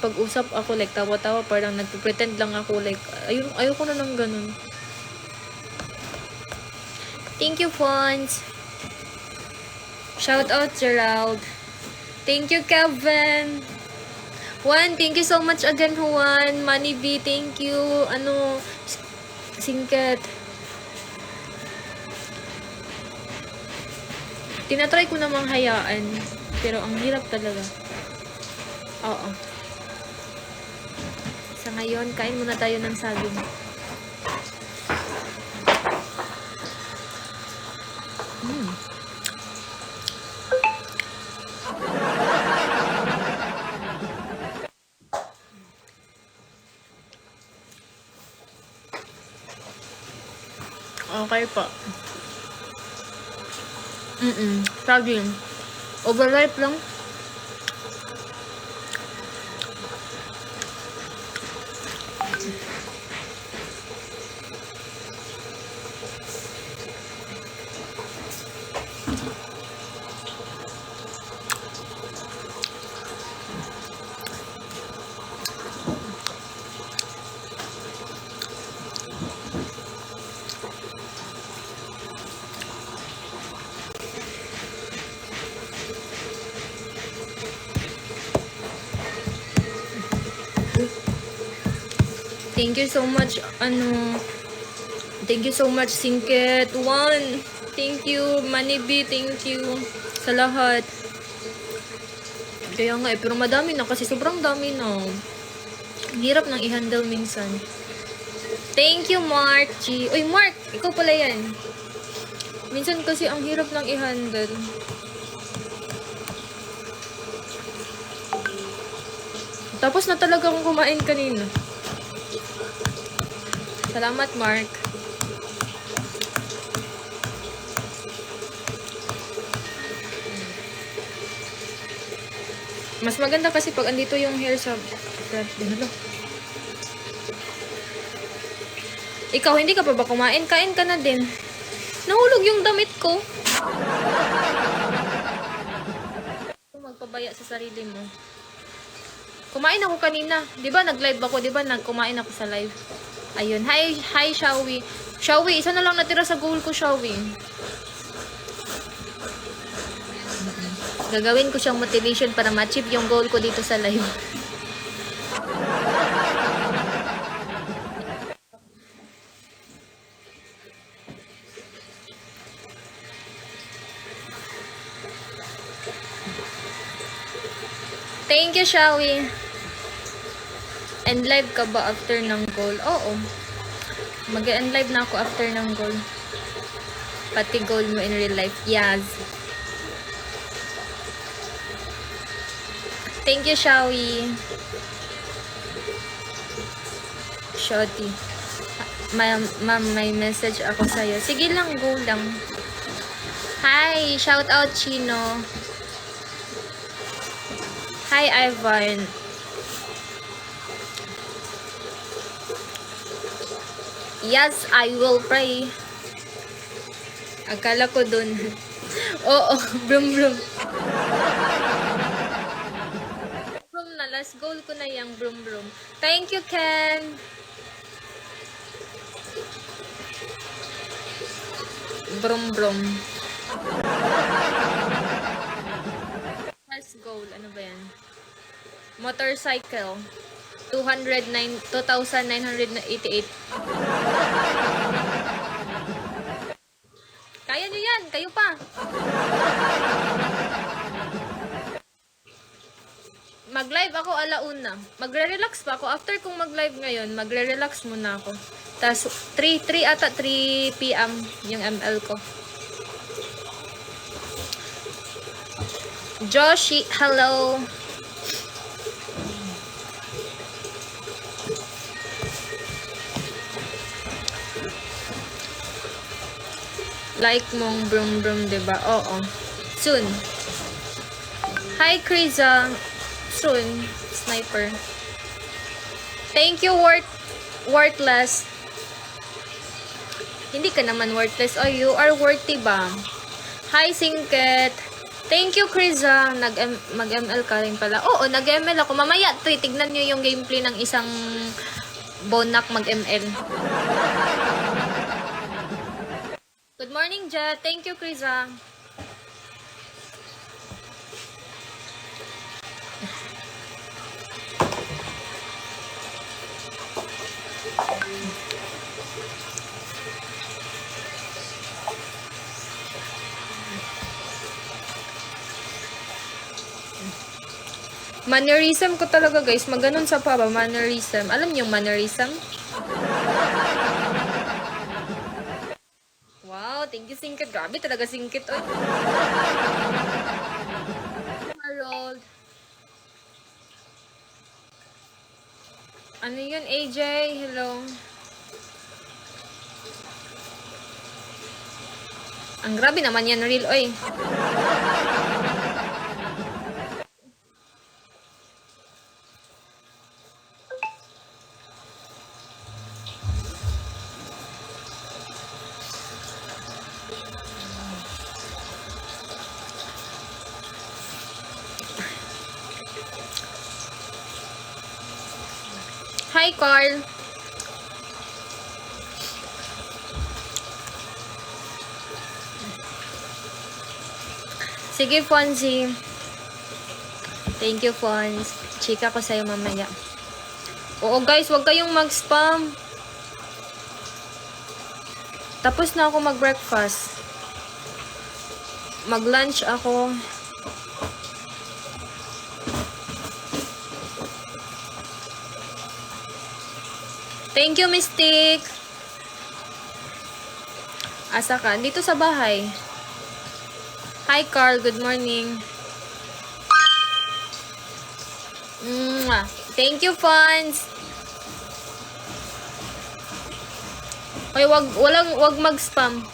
nakikipag-usap ako, like, tawa-tawa, parang nagpretend lang ako, like, ayoko na ng ganun. Thank you, Fons. Shout out, Gerald. Thank you, Kevin. Juan, thank you so much again, Juan. Money B, thank you. Singket. Tinatry ko namang hayaan, pero ang hirap talaga. Oo. Sa ngayon, kain muna tayo ng saging. Okay pa. Saging. Overripe lang. Thank you so much, thank you so much, Singket. One, thank you, Money B, thank you sa lahat. Kaya nga pero madami na kasi sobrang dami na. Hirap nang i-handle minsan. Thank you, Mark G. Uy, Mark, ikaw pala yan. Minsan kasi ang hirap nang i-handle. Tapos na talaga akong kumain kanina. Salamat, Mark. Mas maganda kasi pag andito yung hair sa front. Hello. Ikaw, hindi ka pa ba kumain? Kain ka na din. Nahulog yung damit ko. Magpabaya sa sarili mo. Kumain ako kanina. Diba nag-live ako? Diba nagkumain ako sa live? Ayun. Hi, Shawi. Shawi, isa na lang natira sa goal ko, Shawi. Gagawin ko siyang motivation para ma-achieve yung goal ko dito sa live. Thank you, Shawi. End live ka ba after ng goal? Oo. Mag-end live na ako after ng goal. Pati goal mo in real life. Yes. Thank you, Shawi. Shoti. Ma'am, may message ako sa'yo. Sige lang, go lang. Hi, shout out Chino. Hi, Ivan. Yes, I will pray. Akala ko dun. Oo, brum brum. Brum na, last goal ko na yung brum brum. Thank you, Ken. Brum brum. Last goal, ano ba yan? Motorcycle. 2,988. Kaya nyo yan, kayo pa. Mag-live ako alauna. Magre-relax pa ako. After kong mag-live ngayon, magre-relax muna ako. Tapos 3 p.m. yung ML ko. Joshi, hello. Like mong brum brum, diba? Oo. Soon. Hi, Kriza. Soon. Sniper. Thank you, worthless. Hindi ka naman worthless. Oh, you are worthy ba? Hi, Singket. Thank you, Kriza. Mag-ML ka rin pala. Oo, nag-ML ako. Mamaya, tignan nyo yung gameplay ng isang bonak mag-ML. Good morning, Ja. Thank you, Kriza. Mannerism ko talaga, guys. Maganon sa pa ba? Mannerism. Alam niyo yung mannerism? Wow, thank you, Singkit. Grabe talaga, Singkit. Oy. Harold. Ano yun, AJ? Hello. Ang grabe naman yan, real. Oy. Hi, Carl. Sige, Fonzie. Thank you, Fonz. Chika ko sa'yo mamaya. Oo, guys, wag kayong mag-spam. Tapos na ako mag-breakfast. Mag-lunch ako. Thank you, Mystic. Asa ka? Dito sa bahay. Hi, Carl. Good morning. Thank you, Fonz. Hoy, wag mag-spam.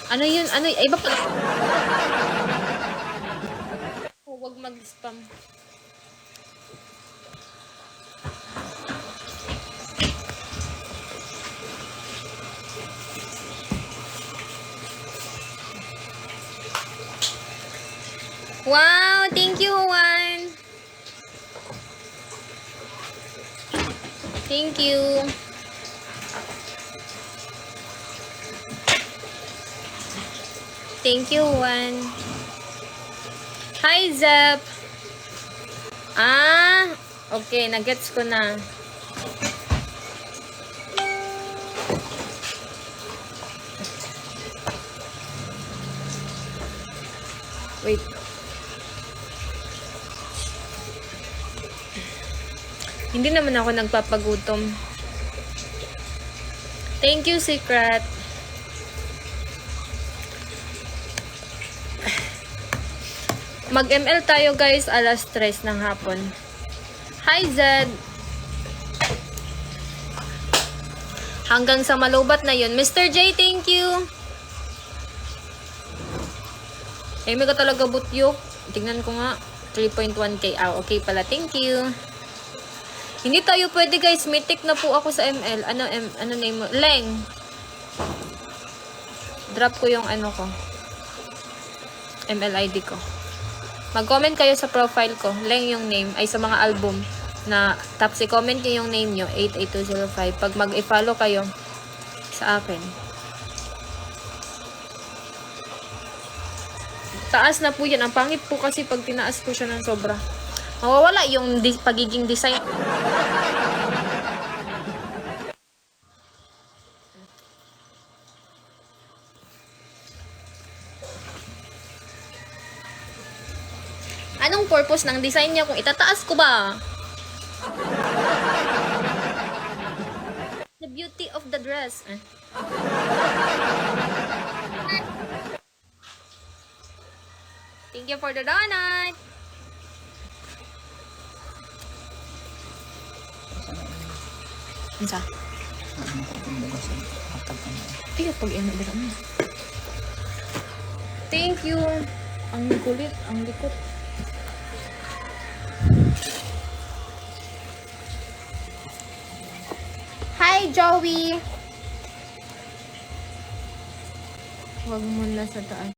Ano yun? Ano? Iba pa. Wag mag-spam. Wow, thank you, Juan. Thank you. Thank you, Juan. Hi, Zep. Okay, nagets ko na. Wait. Hindi naman ako nagpapagutom. Thank you, Secret. Mag-ML tayo, guys, alas 3 ng hapon. Hi, Zed. Hanggang sa malubat na yun. Mr. J, thank you. Ay, may ka talaga butyok. Tingnan ko nga. 3.1k. Okay pala. Thank you. Hindi tayo pwede, guys. Mythic na po ako sa ML. Ano name mo? Leng. Drop ko yung ano ko. ML ID ko. Mag-comment kayo sa profile ko. Leng yung name. Ay sa mga album. Na tapos i-comment nyo yung name nyo. 88205. Pag mag-i-follow kayo sa akin. Taas na po yan. Ang pangit po kasi pag tinaas ko siya ng sobra. Mawawala yung pagiging design. Anong purpose ng design niya kung itataas ko ba? The beauty of the dress. Thank you for the donut. Isa. Ay, pag ano ba mo? Thank you. Ang kulit, ang likot. Hi, Joey. Huwag mula sa taas.